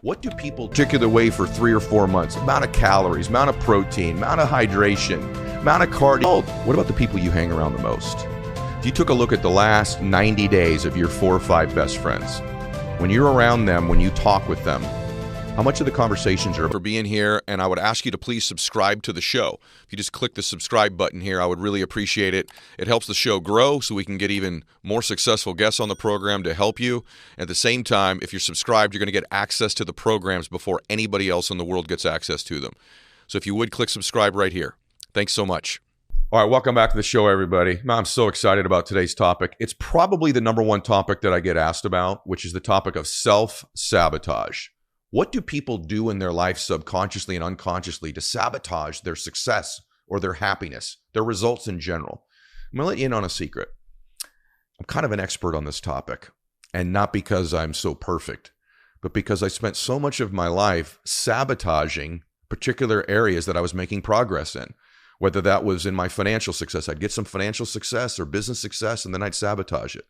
What do people particular way for 3 or 4 months? Amount of calories, amount of protein, amount of hydration, amount of cardio. What about the people you hang around the most? If you took a look at the last 90 days of your 4 or 5 best friends, when you're around them, when you talk with them, how much of the conversations are for being here? And I would ask you to please subscribe to the show. If you just click the subscribe button here, I would really appreciate it. It helps the show grow so we can get even more successful guests on the program to help you. At the same time, if you're subscribed, you're going to get access to the programs before anybody else in the world gets access to them. So if you would, click subscribe right here. Thanks so much. All right, welcome back to the show, everybody. I'm so excited about today's topic. It's probably the number one topic that I get asked about, which is the topic of self-sabotage. What do people do in their life subconsciously and unconsciously to sabotage their success or their happiness, their results in general? I'm going to let you in on a secret. I'm kind of an expert on this topic, and not because I'm so perfect, but because I spent so much of my life sabotaging particular areas that I was making progress in. Whether that was in my financial success, I'd get some financial success or business success, and then I'd sabotage it.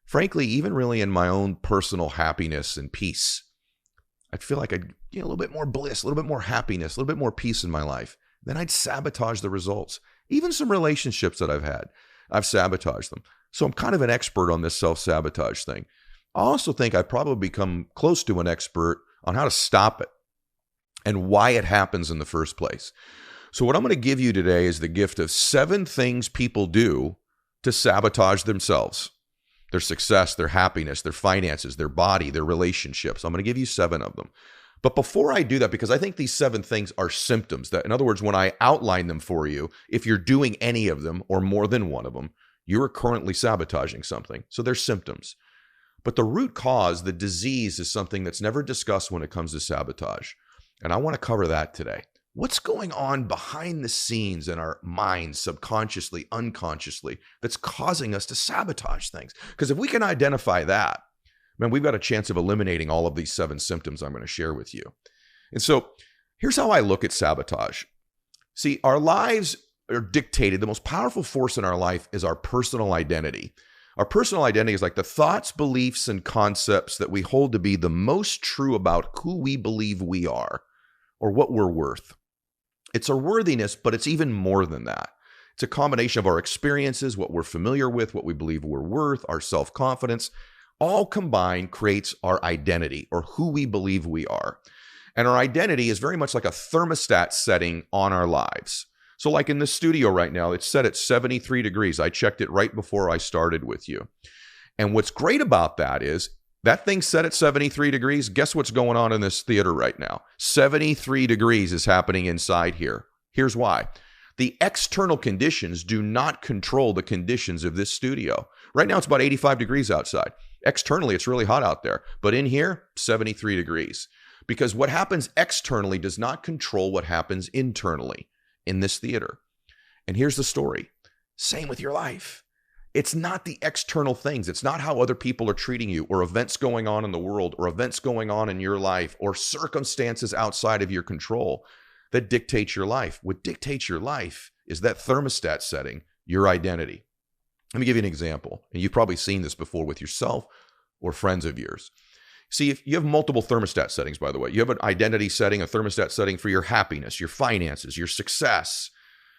Frankly, even really in my own personal happiness and peace, I'd feel like I'd get a little bit more bliss, a little bit more happiness, a little bit more peace in my life. Then I'd sabotage the results. Even some relationships that I've had, I've sabotaged them. So I'm kind of an expert on this self-sabotage thing. I also think I've probably become close to an expert on how to stop it and why it happens in the first place. So what I'm going to give you today is the gift of 7 things people do to sabotage themselves. Their success, their happiness, their finances, their body, their relationships. I'm going to give you 7 of them. But before I do that, because I think these 7 things are symptoms that, in other words, when I outline them for you, if you're doing any of them or more than one of them, you are currently sabotaging something. So they're symptoms. But the root cause, the disease, is something that's never discussed when it comes to sabotage. And I want to cover that today. What's going on behind the scenes in our minds, subconsciously, unconsciously, that's causing us to sabotage things? Because if we can identify that, man, we've got a chance of eliminating all of these 7 symptoms I'm going to share with you. And so here's how I look at sabotage. See, our lives are dictated. The most powerful force in our life is our personal identity. Our personal identity is like the thoughts, beliefs, and concepts that we hold to be the most true about who we believe we are or what we're worth. It's our worthiness, but it's even more than that. It's a combination of our experiences, what we're familiar with, what we believe we're worth, our self-confidence, all combined creates our identity or who we believe we are. And our identity is very much like a thermostat setting on our lives. So like in this studio right now, it's set at 73 degrees. I checked it right before I started with you. And what's great about that is that thing's set at 73 degrees. Guess what's going on in this theater right now? 73 degrees is happening inside here. Here's why. The external conditions do not control the conditions of this studio. Right now, it's about 85 degrees outside. Externally, it's really hot out there. But in here, 73 degrees. Because what happens externally does not control what happens internally in this theater. And here's the story. Same with your life. It's not the external things. It's not how other people are treating you or events going on in the world or events going on in your life or circumstances outside of your control that dictate your life. What dictates your life is that thermostat setting, your identity. Let me give you an example. And you've probably seen this before with yourself or friends of yours. See, if you have multiple thermostat settings, by the way, you have an identity setting, a thermostat setting for your happiness, your finances, your success,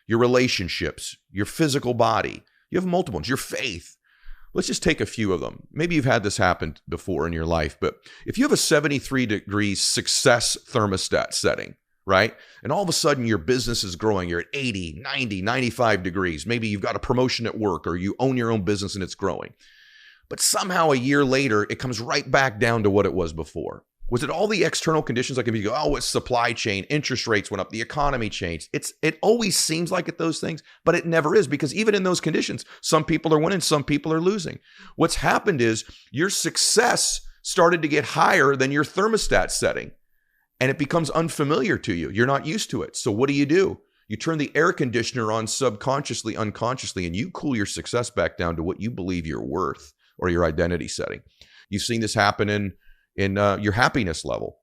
your relationships, your physical body. You have multiple ones, your faith. Let's just take a few of them. Maybe you've had this happen before in your life, but if you have a 73 degrees success thermostat setting, right? And all of a sudden your business is growing. You're at 80, 90, 95 degrees. Maybe you've got a promotion at work or you own your own business and it's growing. But somehow a year later, it comes right back down to what it was before. Was it all the external conditions? Like if you go, oh, it's supply chain, interest rates went up, the economy changed. It always seems like it those things, but it never is, because even in those conditions, some people are winning, some people are losing. What's happened is your success started to get higher than your thermostat setting, and it becomes unfamiliar to you. You're not used to it. So what do? You turn the air conditioner on subconsciously, unconsciously, and you cool your success back down to what you believe you're worth or your identity setting. You've seen this happen in your happiness level.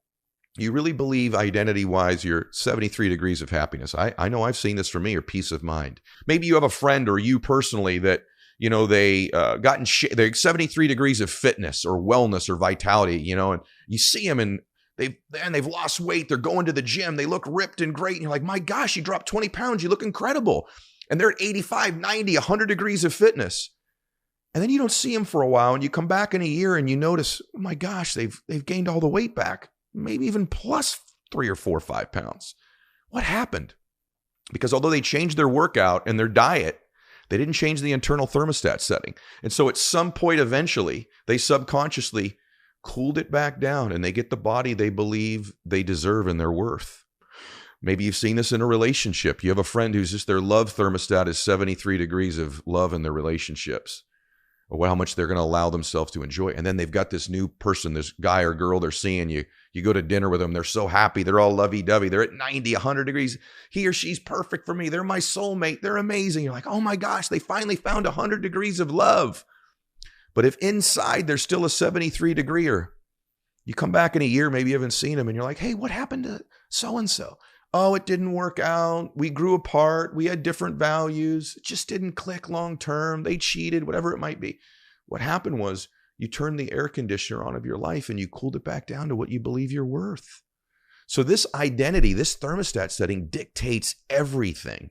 You really believe identity-wise you're 73 degrees of happiness. I know I've seen this for me, or peace of mind. Maybe you have a friend or you personally that, you know, they got in they're 73 degrees of fitness or wellness or vitality, you know, and you see them and they've lost weight. They're going to the gym. They look ripped and great. And you're like, my gosh, you dropped 20 pounds. You look incredible. And they're at 85, 90, 100 degrees of fitness. And then you don't see them for a while, and you come back in a year and you notice, oh my gosh, they've gained all the weight back, maybe even plus 3 or 4 or 5 pounds. What happened? Because although they changed their workout and their diet, they didn't change the internal thermostat setting. And so at some point, eventually, they subconsciously cooled it back down, and they get the body they believe they deserve and they're worth. Maybe you've seen this in a relationship. You have a friend who's just their love thermostat is 73 degrees of love in their relationships, or how much they're going to allow themselves to enjoy. And then they've got this new person, this guy or girl they're seeing. You go to dinner with them. They're so happy. They're all lovey-dovey. They're at 90, 100 degrees. He or she's perfect for me. They're my soulmate. They're amazing. You're like, oh my gosh, they finally found 100 degrees of love. But if inside there's still a 73 degreeer, you come back in a year, maybe you haven't seen them, and you're like, hey, what happened to so-and-so? Oh, it didn't work out. We grew apart. We had different values. It just didn't click long term. They cheated, whatever it might be. What happened was you turned the air conditioner on of your life and you cooled it back down to what you believe you're worth. So this identity, this thermostat setting dictates everything.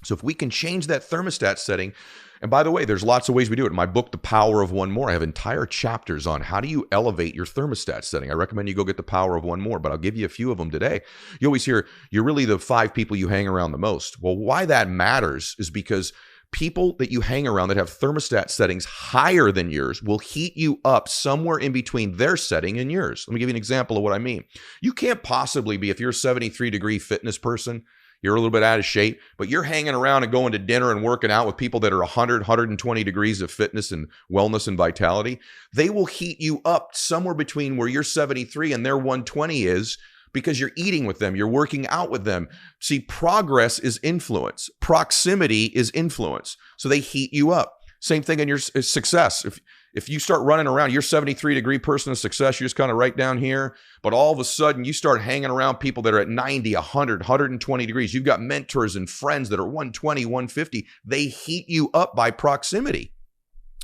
So if we can change that thermostat setting, and by the way, there's lots of ways we do it. In my book, The Power of One More, I have entire chapters on how do you elevate your thermostat setting. I recommend you go get The Power of One More, but I'll give you a few of them today. You always hear, you're really the 5 people you hang around the most. Well, why that matters is because people that you hang around that have thermostat settings higher than yours will heat you up somewhere in between their setting and yours. Let me give you an example of what I mean. You can't possibly be, if you're a 73-degree fitness person, you're a little bit out of shape, but you're hanging around and going to dinner and working out with people that are 100, 120 degrees of fitness and wellness and vitality. They will heat you up somewhere between where you're 73 and their 120 is, because you're eating with them, you're working out with them. See, progress is influence. Proximity is influence. So they heat you up. Same thing in your success. If you start running around, you're 73-degree person of success, you're just kind of right down here, but all of a sudden you start hanging around people that are at 90, 100, 120 degrees. You've got mentors and friends that are 120, 150. They heat you up by proximity.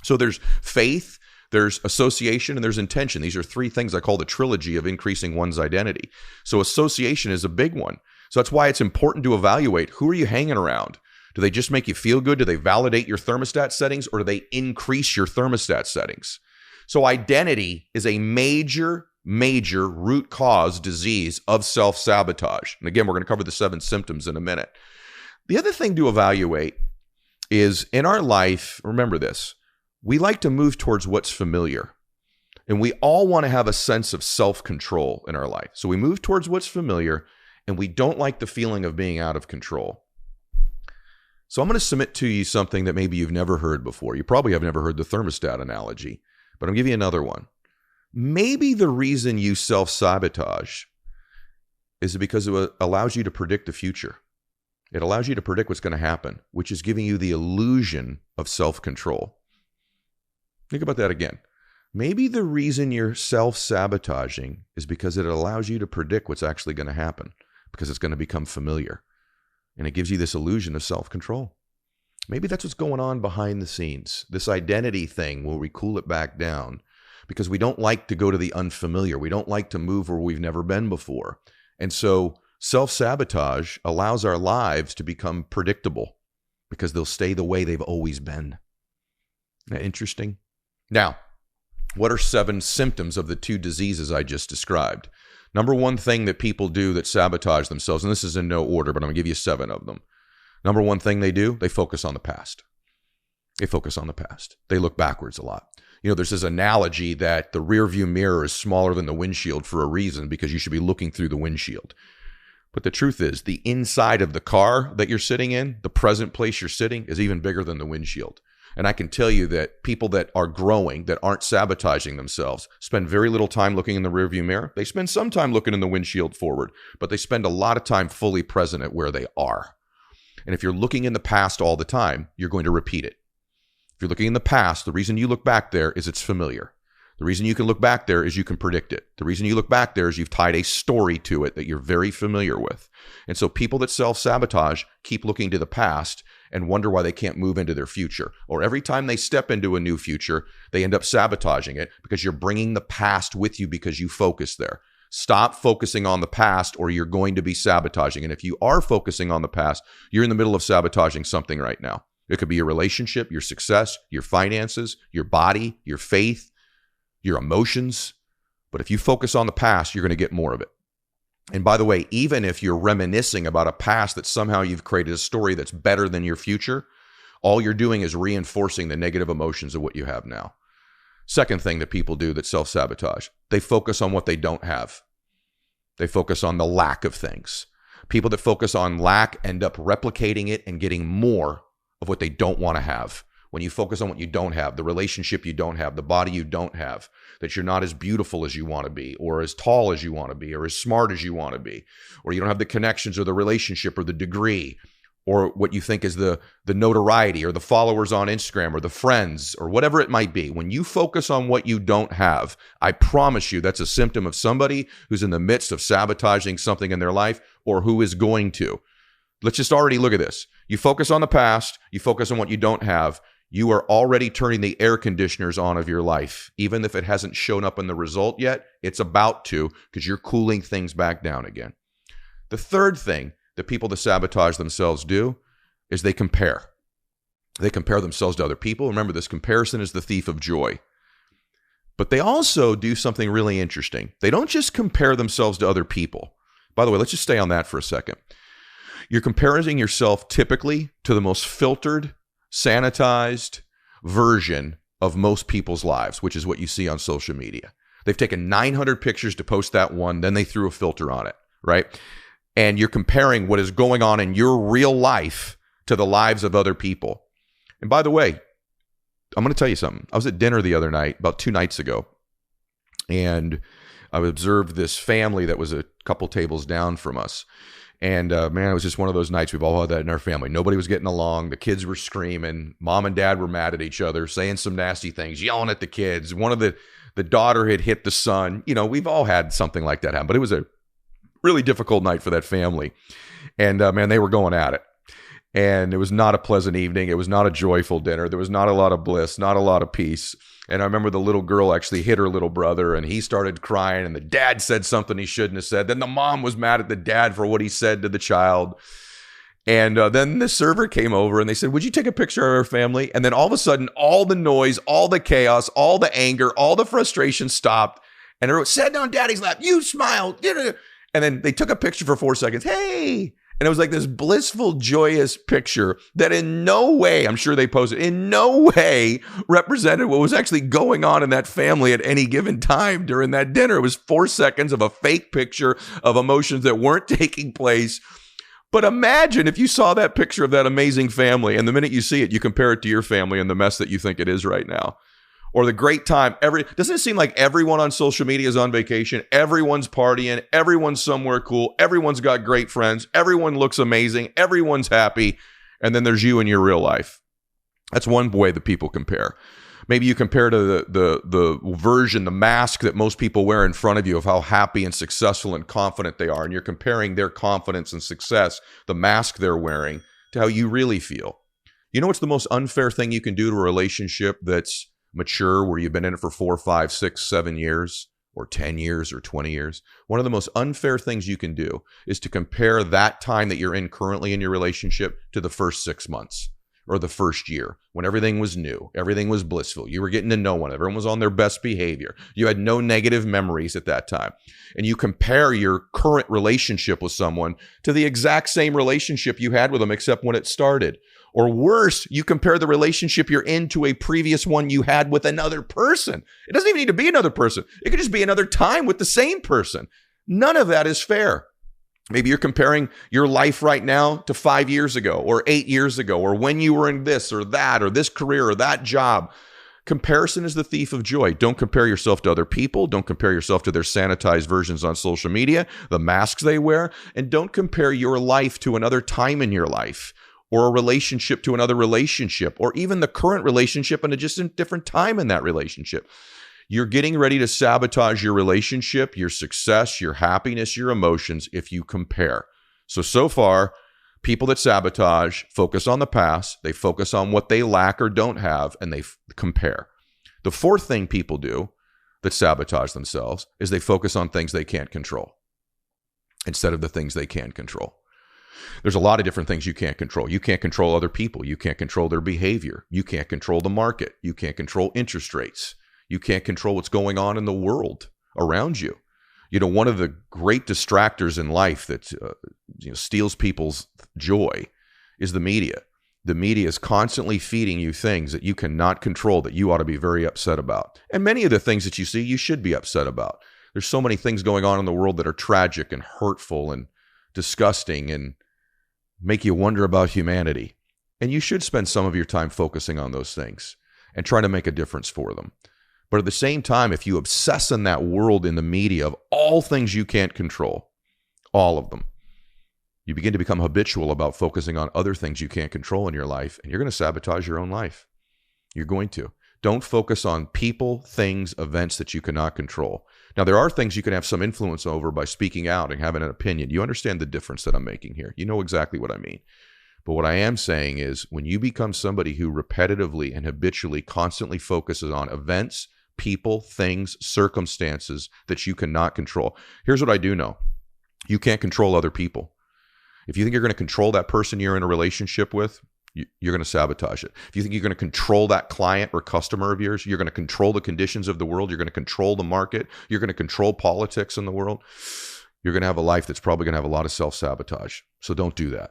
So there's faith, there's association, and there's intention. These are 3 things I call the trilogy of increasing one's identity. So association is a big one. So that's why it's important to evaluate, who are you hanging around? Do they just make you feel good? Do they validate your thermostat settings, or do they increase your thermostat settings? So identity is a major root cause disease of self-sabotage. And again, we're going to cover the 7 symptoms in a minute. The other thing to evaluate is, in our life, remember this, we like to move towards what's familiar. And we all want to have a sense of self-control in our life. So we move towards what's familiar, and we don't like the feeling of being out of control. So I'm going to submit to you something that maybe you've never heard before. You probably have never heard the thermostat analogy, but I'm going to give you another one. Maybe the reason you self-sabotage is because it allows you to predict the future. It allows you to predict what's going to happen, which is giving you the illusion of self-control. Think about that again. Maybe the reason you're self-sabotaging is because it allows you to predict what's actually going to happen, because it's going to become familiar. And it gives you this illusion of self-control. Maybe that's what's going on behind the scenes. This identity thing where we cool it back down because we don't like to go to the unfamiliar. We don't like to move where we've never been before. And so self-sabotage allows our lives to become predictable because they'll stay the way they've always been. Isn't that interesting? Now, what are 7 symptoms of the 2 diseases I just described? Number 1 thing that people do that sabotage themselves, and this is in no order, but I'm going to give you 7 of them. Number 1 thing they do, they focus on the past. They focus on the past. They look backwards a lot. You know, there's this analogy that the rear view mirror is smaller than the windshield for a reason, because you should be looking through the windshield. But the truth is, the inside of the car that you're sitting in, the present place you're sitting, is even bigger than the windshield. And I can tell you that people that are growing, that aren't sabotaging themselves, spend very little time looking in the rearview mirror. They spend some time looking in the windshield forward, but they spend a lot of time fully present at where they are. And if you're looking in the past all the time, you're going to repeat it. If you're looking in the past, the reason you look back there is it's familiar. The reason you can look back there is you can predict it. The reason you look back there is you've tied a story to it that you're very familiar with. And so people that self-sabotage keep looking to the past and wonder why they can't move into their future. Or every time they step into a new future, they end up sabotaging it because you're bringing the past with you because you focus there. Stop focusing on the past or you're going to be sabotaging. And if you are focusing on the past, you're in the middle of sabotaging something right now. It could be your relationship, your success, your finances, your body, your faith, your emotions. But if you focus on the past, you're going to get more of it. And by the way, even if you're reminiscing about a past that somehow you've created a story that's better than your future, all you're doing is reinforcing the negative emotions of what you have now. Second thing that people do that self-sabotage, they focus on what they don't have. They focus on the lack of things. People that focus on lack end up replicating it and getting more of what they don't want to have. When you focus on what you don't have, the relationship you don't have, the body you don't have, that you're not as beautiful as you want to be, or as tall as you want to be, or as smart as you want to be, or you don't have the connections or the relationship or the degree, or what you think is the notoriety or the followers on Instagram or the friends or whatever it might be. When you focus on what you don't have, I promise you that's a symptom of somebody who's in the midst of sabotaging something in their life or who is going to. Let's just already look at this. You focus on the past, you focus on what you don't have, you are already turning the air conditioners on of your life. Even if it hasn't shown up in the result yet, it's about to, because you're cooling things back down again. The third thing that people that sabotage themselves do is they compare. They compare themselves to other people. Remember, this comparison is the thief of joy. But they also do something really interesting. They don't just compare themselves to other people. By the way, let's just stay on that for a second. You're comparing yourself typically to the most filtered, sanitized version of most people's lives, which is what you see on social media. They've taken 900 pictures to post that one, then they threw a filter on it, right? And you're comparing what is going on in your real life to the lives of other people. And by the way, I'm going to tell you something. I was at dinner the other night, about 2 nights ago, and I observed this family that was a couple tables down from us. And man, it was just one of those nights. We've all had that in our family. Nobody was getting along. The kids were screaming. Mom and dad were mad at each other, saying some nasty things, yelling at the kids. One of the daughter had hit the son. You know, we've all had something like that happen. But it was a really difficult night for that family. And man, they were going at it. And it was not a pleasant evening. It was not a joyful dinner. There was not a lot of bliss, not a lot of peace. And I remember the little girl actually hit her little brother and he started crying and the dad said something he shouldn't have said. Then the mom was mad at the dad for what he said to the child. And then the server came over and they said, would you take a picture of our family? And then all of a sudden, all the noise, all the chaos, all the anger, all the frustration stopped. And everyone sat down daddy's lap. You smiled. And then they took a picture for 4 seconds. Hey. And it was like this blissful, joyous picture that in no way, I'm sure they posted, in no way represented what was actually going on in that family at any given time during that dinner. It was 4 seconds of a fake picture of emotions that weren't taking place. But imagine if you saw that picture of that amazing family and the minute you see it, you compare it to your family and the mess that you think it is right now. Or the great time. Doesn't it seem like everyone on social media is on vacation? Everyone's partying. Everyone's somewhere cool. Everyone's got great friends. Everyone looks amazing. Everyone's happy. And then there's you in your real life. That's one way that people compare. Maybe you compare to the version, the mask that most people wear in front of you of how happy and successful and confident they are. And you're comparing their confidence and success, the mask they're wearing, to how you really feel. You know what's the most unfair thing you can do to a relationship that's mature, where you've been in it for 4, 5, 6, 7 years, or 10 years, or 20 years? One of the most unfair things you can do is to compare that time that you're in currently in your relationship to the first 6 months or the first year, when everything was new, everything was blissful. You were getting to know one, everyone was on their best behavior. You had no negative memories at that time. And you compare your current relationship with someone to the exact same relationship you had with them, except when it started. Or worse, you compare the relationship you're in to a previous one you had with another person. It doesn't even need to be another person. It could just be another time with the same person. None of that is fair. Maybe you're comparing your life right now to 5 years ago or 8 years ago, or when you were in this or that or this career or that job. Comparison is the thief of joy. Don't compare yourself to other people. Don't compare yourself to their sanitized versions on social media, the masks they wear, and don't compare your life to another time in your life, or a relationship to another relationship, or even the current relationship and just a different time in that relationship. You're getting ready to sabotage your relationship, your success, your happiness, your emotions if you compare. So far, people that sabotage focus on the past, they focus on what they lack or don't have, and they compare. The fourth thing people do that sabotage themselves is they focus on things they can't control instead of the things they can control. There's a lot of different things you can't control. You can't control other people. You can't control their behavior. You can't control the market. You can't control interest rates. You can't control what's going on in the world around you. You know, one of the great distractors in life that steals people's joy is the media. The media is constantly feeding you things that you cannot control that you ought to be very upset about. And many of the things that you see, you should be upset about. There's so many things going on in the world that are tragic and hurtful and disgusting and make you wonder about humanity. And you should spend some of your time focusing on those things and trying to make a difference for them. But at the same time, if you obsess in that world in the media of all things you can't control, all of them, you begin to become habitual about focusing on other things you can't control in your life, and you're going to sabotage your own life. You're going to. Don't focus on people, things, events that you cannot control. Now, there are things you can have some influence over by speaking out and having an opinion. You understand the difference that I'm making here. You know exactly what I mean. But what I am saying is when you become somebody who repetitively and habitually constantly focuses on events, people, things, circumstances that you cannot control. Here's what I do know. You can't control other people. If you think you're going to control that person you're in a relationship with, you're going to sabotage it. If you think you're going to control that client or customer of yours, you're going to control the conditions of the world, you're going to control the market, you're going to control politics in the world, you're going to have a life that's probably going to have a lot of self-sabotage. So don't do that.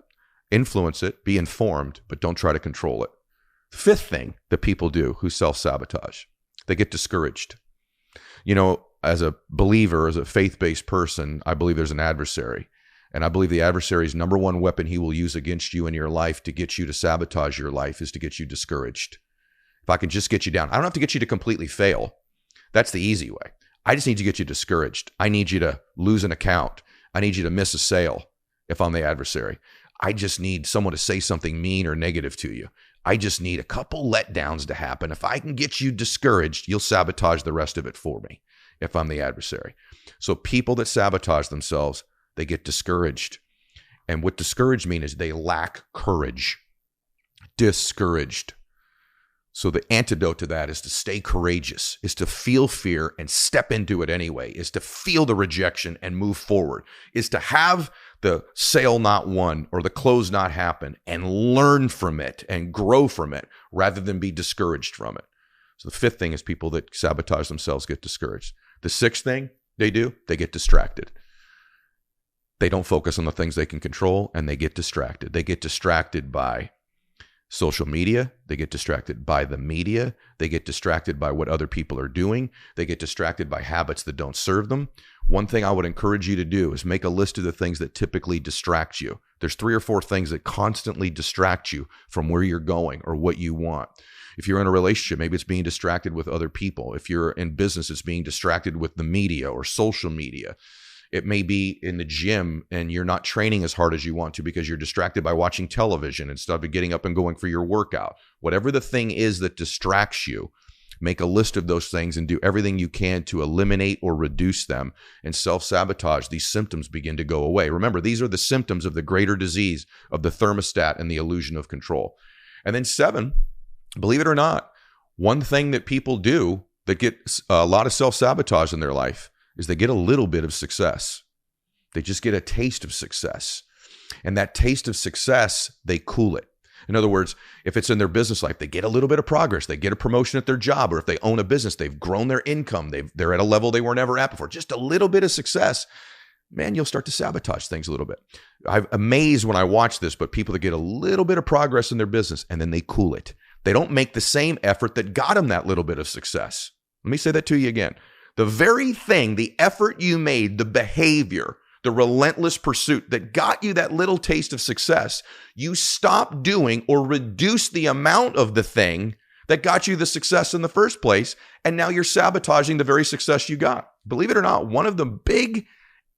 Influence it, be informed, but don't try to control it. Fifth thing that people do who self-sabotage, they get discouraged. You know, as a believer, as a faith-based person, I believe there's an adversary. And I believe the adversary's number one weapon he will use against you in your life to get you to sabotage your life is to get you discouraged. If I can just get you down, I don't have to get you to completely fail. That's the easy way. I just need to get you discouraged. I need you to lose an account. I need you to miss a sale if I'm the adversary. I just need someone to say something mean or negative to you. I just need a couple letdowns to happen. If I can get you discouraged, you'll sabotage the rest of it for me if I'm the adversary. So people that sabotage themselves, they get discouraged. And what discouraged means is they lack courage. Discouraged. So the antidote to that is to stay courageous, is to feel fear and step into it anyway, is to feel the rejection and move forward, is to have the sale not won or the close not happen and learn from it and grow from it rather than be discouraged from it. So the fifth thing is people that sabotage themselves get discouraged. The sixth thing they do, they get distracted. They don't focus on the things they can control, and they get distracted. They get distracted by social media. They get distracted by the media. They get distracted by what other people are doing. They get distracted by habits that don't serve them. One thing I would encourage you to do is make a list of the things that typically distract you. There's 3 or 4 things that constantly distract you from where you're going or what you want. If you're in a relationship, maybe it's being distracted with other people. If you're in business, it's being distracted with the media or social media. It may be in the gym and you're not training as hard as you want to because you're distracted by watching television instead of getting up and going for your workout. Whatever the thing is that distracts you, make a list of those things and do everything you can to eliminate or reduce them. And self-sabotage, these symptoms begin to go away. Remember, these are the symptoms of the greater disease of the thermostat and the illusion of control. And then 7, believe it or not, one thing that people do that get a lot of self-sabotage in their life is they get a little bit of success. They just get a taste of success. And that taste of success, they cool it. In other words, if it's in their business life, they get a little bit of progress. They get a promotion at their job, or if they own a business, they've grown their income. They're at a level they were never at before. Just a little bit of success, man, you'll start to sabotage things a little bit. I'm amazed when I watch this, but people that get a little bit of progress in their business and then they cool it. They don't make the same effort that got them that little bit of success. Let me say that to you again. The very thing, the effort you made, the behavior, the relentless pursuit that got you that little taste of success, you stop doing or reduce the amount of the thing that got you the success in the first place, and now you're sabotaging the very success you got. Believe it or not, one of the big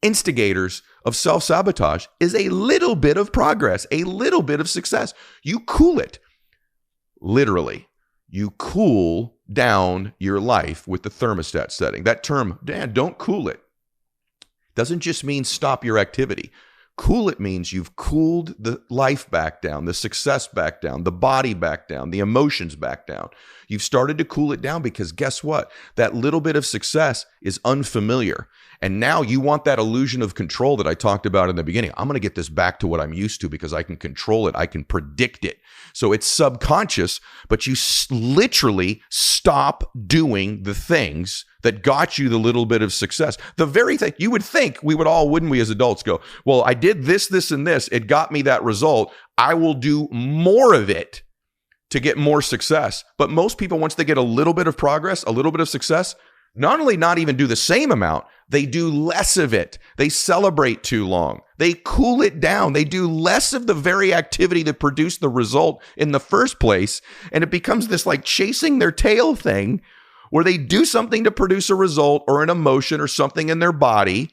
instigators of self-sabotage is a little bit of progress, a little bit of success. You cool it. Literally, you cool down your life with the thermostat setting. That term, Dan, don't cool it, doesn't just mean stop your activity. Cool it means you've cooled the life back down, the success back down, the body back down, the emotions back down. You've started to cool it down because guess what? That little bit of success is unfamiliar. And now you want that illusion of control that I talked about in the beginning. I'm going to get this back to what I'm used to because I can control it. I can predict it. So it's subconscious, but you literally stop doing the things that got you the little bit of success. The very thing you would think we would all, wouldn't we as adults go, well, I did this, this, and this. It got me that result. I will do more of it to get more success. But most people, once they get a little bit of progress, a little bit of success, not only not even do the same amount, they do less of it. They celebrate too long. They cool it down. They do less of the very activity that produced the result in the first place. And it becomes this like chasing their tail thing where they do something to produce a result or an emotion or something in their body,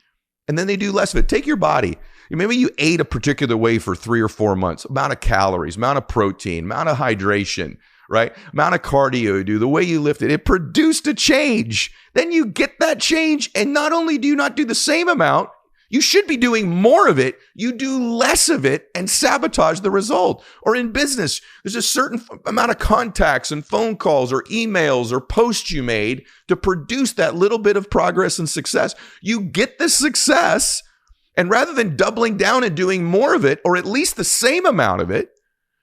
and then they do less of it. Take your body. Maybe you ate a particular way for 3 or 4 months, amount of calories, amount of protein, amount of hydration, right? Amount of cardio you do, the way you lifted, it produced a change. Then you get that change, and not only do you not do the same amount, you should be doing more of it. You do less of it and sabotage the result. Or in business, there's a certain amount of contacts and phone calls or emails or posts you made to produce that little bit of progress and success. You get the success, and rather than doubling down and doing more of it, or at least the same amount of it,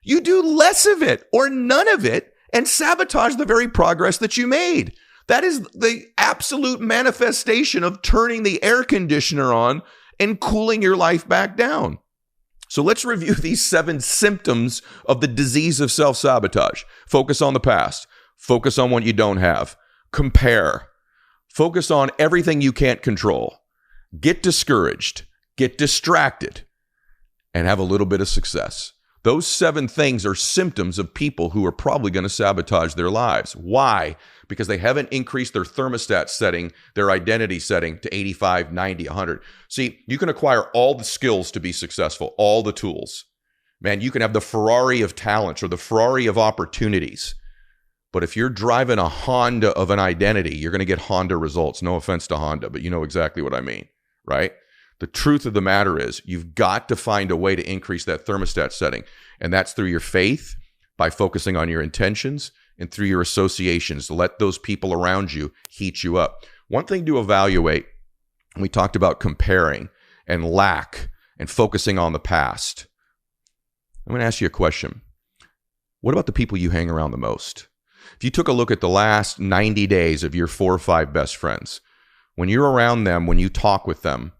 you do less of it or none of it and sabotage the very progress that you made. That is the absolute manifestation of turning the air conditioner on and cooling your life back down. So let's review these 7 symptoms of the disease of self-sabotage. Focus on the past. Focus on what you don't have. Compare. Focus on everything you can't control. Get discouraged. Get distracted. And have a little bit of success. Those 7 things are symptoms of people who are probably going to sabotage their lives. Why? Because they haven't increased their thermostat setting, their identity setting to 85, 90, 100. See, you can acquire all the skills to be successful, all the tools. Man, you can have the Ferrari of talents or the Ferrari of opportunities. But if you're driving a Honda of an identity, you're going to get Honda results. No offense to Honda, but you know exactly what I mean, right? The truth of the matter is you've got to find a way to increase that thermostat setting. And that's through your faith, by focusing on your intentions, and through your associations to let those people around you heat you up. One thing to evaluate, we talked about comparing and lack and focusing on the past. I'm going to ask you a question. What about the people you hang around the most? If you took a look at the last 90 days of your 4 or 5 best friends, when you're around them, when you talk with them,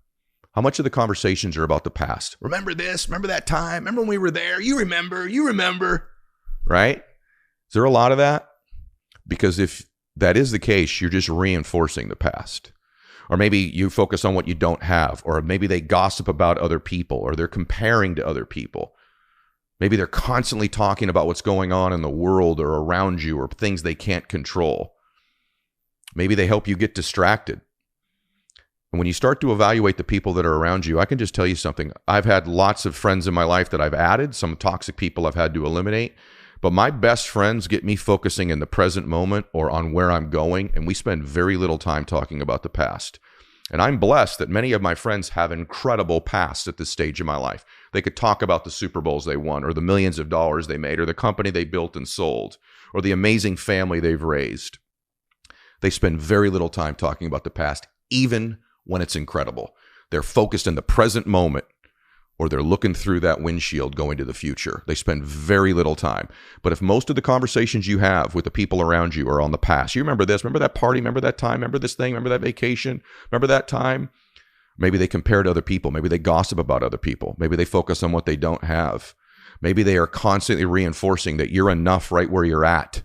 how much of the conversations are about the past? Remember this? Remember that time? Remember when we were there? You remember, right? Is there a lot of that? Because if that is the case, you're just reinforcing the past. Or maybe you focus on what you don't have, or maybe they gossip about other people, or they're comparing to other people. Maybe they're constantly talking about what's going on in the world or around you or things they can't control. Maybe they help you get distracted. And when you start to evaluate the people that are around you, I can just tell you something. I've had lots of friends in my life that I've added, some toxic people I've had to eliminate. But my best friends get me focusing in the present moment or on where I'm going, and we spend very little time talking about the past. And I'm blessed that many of my friends have incredible pasts at this stage of my life. They could talk about the Super Bowls they won, or the millions of dollars they made, or the company they built and sold, or the amazing family they've raised. They spend very little time talking about the past, even when it's incredible. They're focused in the present moment, or they're looking through that windshield going to the future. They spend very little time. But if most of the conversations you have with the people around you are on the past, you remember this, remember that party, remember that time, remember this thing, remember that vacation, remember that time? Maybe they compare to other people. Maybe they gossip about other people. Maybe they focus on what they don't have. Maybe they are constantly reinforcing that you're enough right where you're at.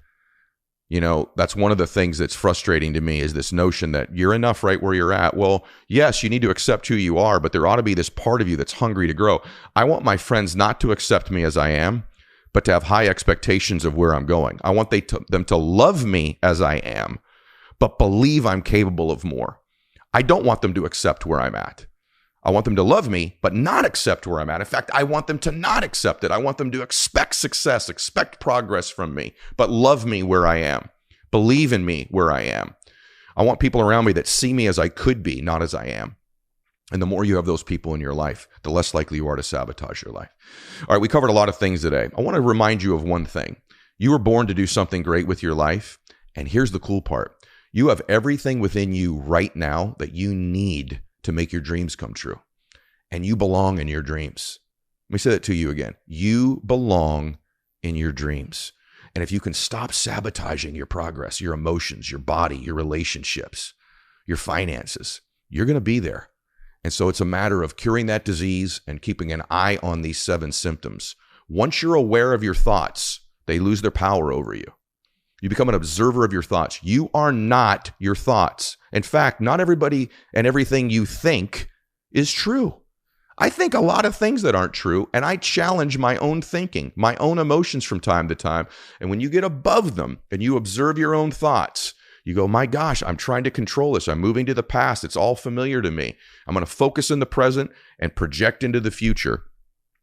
You know, that's one of the things that's frustrating to me is this notion that you're enough right where you're at. Well, yes, you need to accept who you are, but there ought to be this part of you that's hungry to grow. I want my friends not to accept me as I am, but to have high expectations of where I'm going. I want them to love me as I am, but believe I'm capable of more. I don't want them to accept where I'm at. I want them to love me, but not accept where I'm at. In fact, I want them to not accept it. I want them to expect success, expect progress from me, but love me where I am. Believe in me where I am. I want people around me that see me as I could be, not as I am. And the more you have those people in your life, the less likely you are to sabotage your life. All right, we covered a lot of things today. I want to remind you of one thing. You were born to do something great with your life. And here's the cool part. You have everything within you right now that you need to make your dreams come true. And you belong in your dreams. Let me say that to you again. You belong in your dreams. And if you can stop sabotaging your progress, your emotions, your body, your relationships, your finances, you're going to be there. And so it's a matter of curing that disease and keeping an eye on these 7 symptoms. Once you're aware of your thoughts, they lose their power over you. You become an observer of your thoughts. You are not your thoughts. In fact, not everybody and everything you think is true. I think a lot of things that aren't true, and I challenge my own thinking, my own emotions from time to time. And when you get above them and you observe your own thoughts, you go, my gosh, I'm trying to control this. I'm moving to the past. It's all familiar to me. I'm going to focus in the present and project into the future.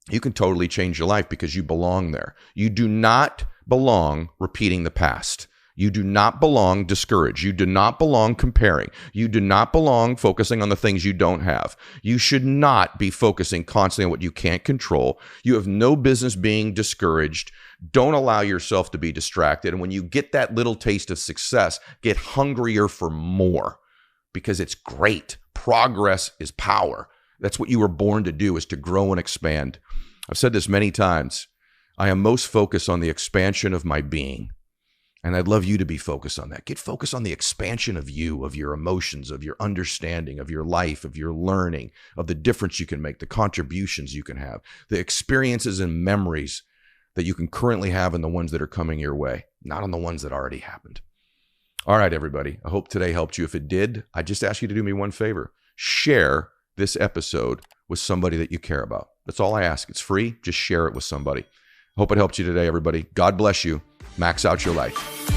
You can totally change your life because you belong there. You do not belong repeating the past. You do not belong discouraged. You do not belong comparing. You do not belong focusing on the things you don't have. You should not be focusing constantly on what you can't control. You have no business being discouraged. Don't allow yourself to be distracted. And when you get that little taste of success, get hungrier for more because it's great. Progress is power. That's what you were born to do, is to grow and expand. I've said this many times. I am most focused on the expansion of my being. And I'd love you to be focused on that. Get focused on the expansion of you, of your emotions, of your understanding, of your life, of your learning, of the difference you can make, the contributions you can have, the experiences and memories that you can currently have and the ones that are coming your way, not on the ones that already happened. All right, everybody. I hope today helped you. If it did, I just ask you to do me one favor. Share this episode with somebody that you care about. That's all I ask. It's free. Just share it with somebody. Hope it helped you today, everybody. God bless you. Max out your life.